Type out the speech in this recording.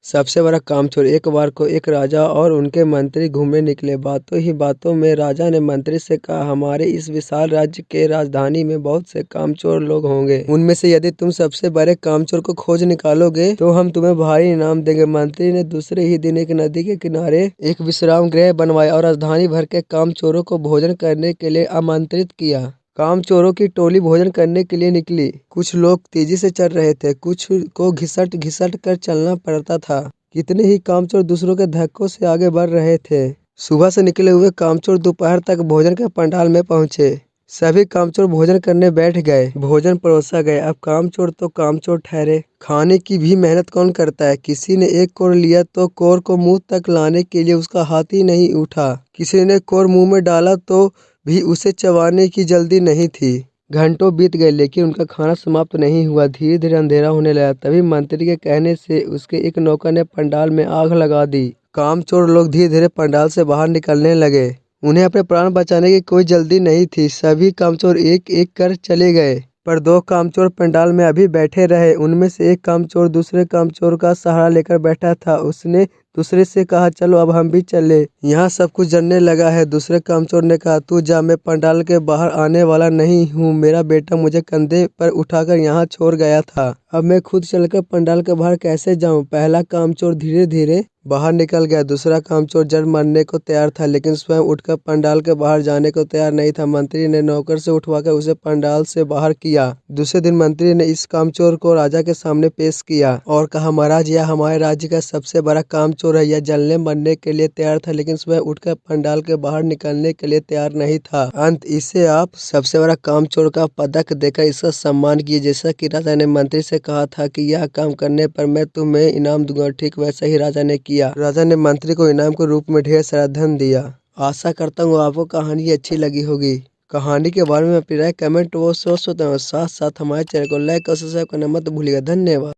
सबसे बड़ा कामचोर। एक बार को एक राजा और उनके मंत्री घूमने निकले। बातों ही बातों में राजा ने मंत्री से कहा, हमारे इस विशाल राज्य के राजधानी में बहुत से कामचोर लोग होंगे। उनमें से यदि तुम सबसे बड़े कामचोर को खोज निकालोगे तो हम तुम्हें भारी इनाम देंगे। मंत्री ने दूसरे ही दिन एक नदी के किनारे एक विश्राम गृह बनवाया और राजधानी भर के कामचोरों को भोजन करने के लिए आमंत्रित किया। कामचोरों की टोली भोजन करने के लिए निकली। कुछ लोग तेजी से चल रहे थे, कुछ को घिसट घिसट कर चलना पड़ता था। कितने ही कामचोर दूसरों के धक्कों से आगे बढ़ रहे थे। सुबह से निकले हुए कामचोर दोपहर तक भोजन के पंडाल में पहुंचे। सभी कामचोर भोजन करने बैठ गए। भोजन परोसा गया। अब कामचोर तो कामचोर ठहरे, खाने की भी मेहनत कौन करता है। किसी ने एक कोर लिया तो कोर को मुंह तक लाने के लिए उसका हाथ ही नहीं उठा। किसी ने कोर मुंह में डाला तो भी उसे चबाने की जल्दी नहीं थी। घंटों बीत गए लेकिन उनका खाना समाप्त नहीं हुआ। धीरे धीरे अंधेरा होने लगा। तभी मंत्री के कहने से उसके एक नौकर ने पंडाल में आग लगा दी। कामचोर लोग धीरे धीरे पंडाल से बाहर निकलने लगे। उन्हें अपने प्राण बचाने की कोई जल्दी नहीं थी। सभी कामचोर एक एक कर चले गए, पर दो कामचोर पंडाल में अभी बैठे रहे। उनमें से एक कामचोर दूसरे कामचोर का सहारा लेकर बैठा था। उसने दूसरे से कहा, चलो अब हम भी चले, यहाँ सब कुछ जलने लगा है। दूसरे कामचोर ने कहा, तू जा, मैं पंडाल के बाहर आने वाला नहीं हूँ। मेरा बेटा मुझे कंधे पर उठाकर यहाँ छोड़ गया था। अब मैं खुद चलकर पंडाल के बाहर कैसे जाऊँ। पहला कामचोर धीरे धीरे बाहर निकल गया। दूसरा कामचोर जड़ मरने को तैयार था लेकिन स्वयं उठकर पंडाल के बाहर जाने को तैयार नहीं था। मंत्री ने नौकर से उठवाकर उसे पंडाल से बाहर किया। दूसरे दिन मंत्री ने इस कामचोर को राजा के सामने पेश किया और कहा, महाराज, यह हमारे राज्य का सबसे बड़ा कामचोर है। यह जलने मरने के लिए तैयार था लेकिन स्वयं उठकर पंडाल के बाहर निकलने के लिए तैयार नहीं था। अंत इसे आप सबसे बड़ा कामचोर का पदक देकर इसका सम्मान किए। जैसा कि राजा ने मंत्री से कहा था कि यह काम करने पर मैं तुम्हें इनाम दूंगा, ठीक वैसा ही राजा ने किया। राजा ने मंत्री को इनाम के रूप में ढेर सारा धन दिया। आशा करता हूँ आपको कहानी अच्छी लगी होगी। कहानी के बारे में अपनी राय कमेंट बॉक्स में साथ साथ हमारे चैनल को लाइक और सब्सक्राइब करना मत भूलिएगा। धन्यवाद।